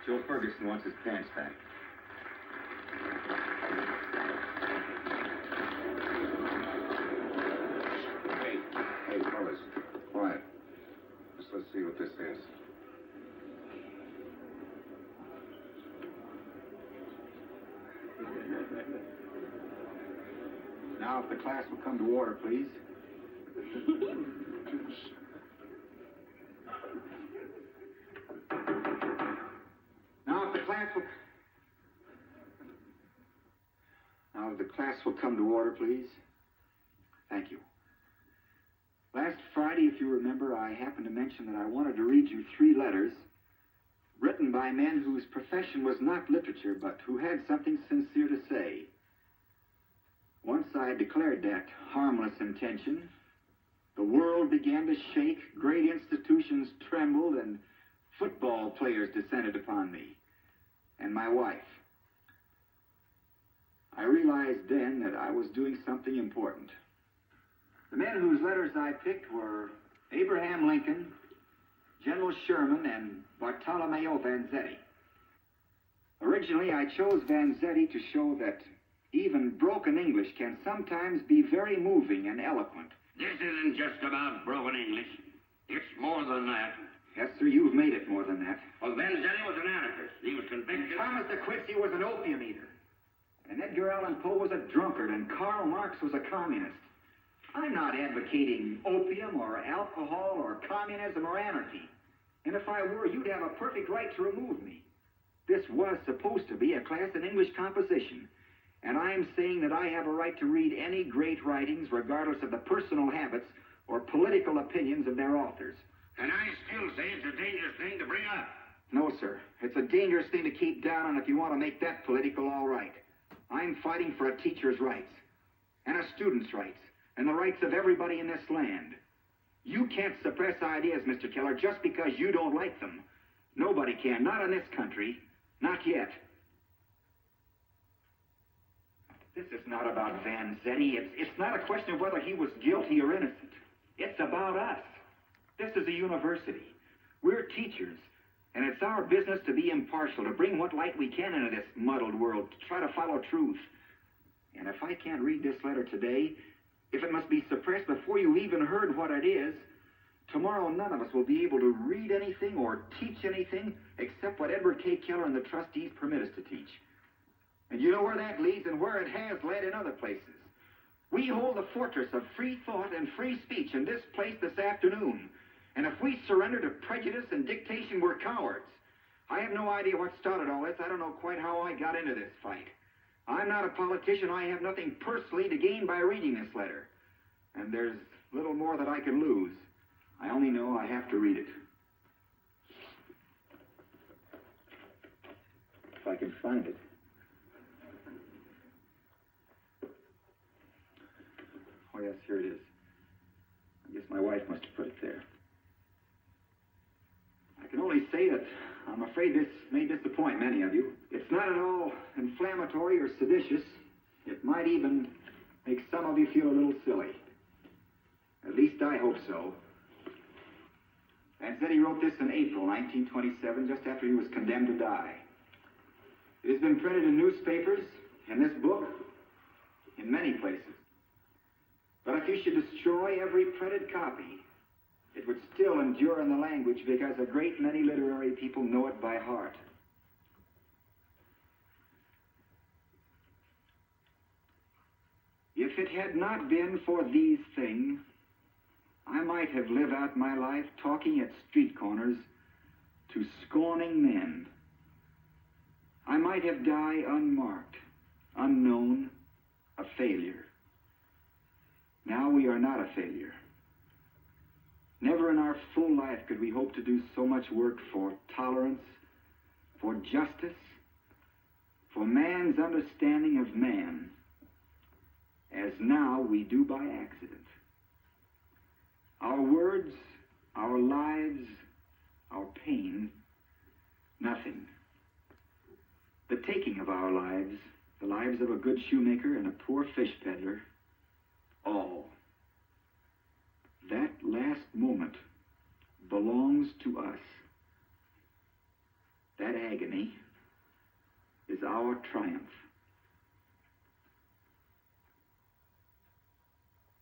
Joe Ferguson wants his pants back. Hey, fellas. Quiet. Let's see what this is. Now, if the class will come to order, please. Now, if the class will come to order, please. Thank you. Last Friday, if you remember, I happened to mention that I wanted to read you 3 letters written by men whose profession was not literature, but who had something sincere to say. Once I declared that harmless intention, the world began to shake, great institutions trembled, and football players descended upon me, and my wife. I realized then that I was doing something important. The men whose letters I picked were Abraham Lincoln, General Sherman, and Bartolomeo Vanzetti. Originally, I chose Vanzetti to show that even broken English can sometimes be very moving and eloquent. This isn't just about broken English. It's more than that. Yes, sir, you've made it more than that. Well, Vanzetti was an anarchist. He was convicted. Thomas de Quincey was an opium eater. And Edgar Allan Poe was a drunkard, and Karl Marx was a communist. I'm not advocating opium or alcohol or communism or anarchy. And if I were, you'd have a perfect right to remove me. This was supposed to be a class in English composition. And I'm saying that I have a right to read any great writings, regardless of the personal habits or political opinions of their authors. And I still say it's a dangerous thing to bring up. No, sir. It's a dangerous thing to keep down, and if you want to make that political, all right. I'm fighting for a teacher's rights, and a student's rights, and the rights of everybody in this land. You can't suppress ideas, Mr. Keller, just because you don't like them. Nobody can, not in this country, not yet. This is not about Vanzetti. It's not a question of whether he was guilty or innocent. It's about us. This is a university. We're teachers, and it's our business to be impartial, to bring what light we can into this muddled world, to try to follow truth. And if I can't read this letter today, if it must be suppressed before you even heard what it is, tomorrow none of us will be able to read anything or teach anything except what Edward K. Keller and the trustees permit us to teach. And you know where that leads and where it has led in other places. We hold the fortress of free thought and free speech in this place this afternoon. And if we surrender to prejudice and dictation, we're cowards. I have no idea what started all this. I don't know quite how I got into this fight. I'm not a politician. I have nothing personally to gain by reading this letter. And there's little more that I can lose. I only know I have to read it. If I can find it. Oh, yes, here it is. I guess my wife must have put it there. I can only say that I'm afraid this may disappoint many of you. It's not at all inflammatory or seditious. It might even make some of you feel a little silly. At least I hope so. Vanzetti wrote this in April 1927, just after he was condemned to die. It has been printed in newspapers, in this book, in many places. But if you should destroy every printed copy, it would still endure in the language because a great many literary people know it by heart. If it had not been for these things, I might have lived out my life talking at street corners to scorning men. I might have died unmarked, unknown, a failure. Now we are not a failure. Never in our full life could we hope to do so much work for tolerance, for justice, for man's understanding of man, as now we do by accident. Our words, our lives, our pain, nothing. The taking of our lives, the lives of a good shoemaker and a poor fish peddler, all. That last moment belongs to us. That agony is our triumph.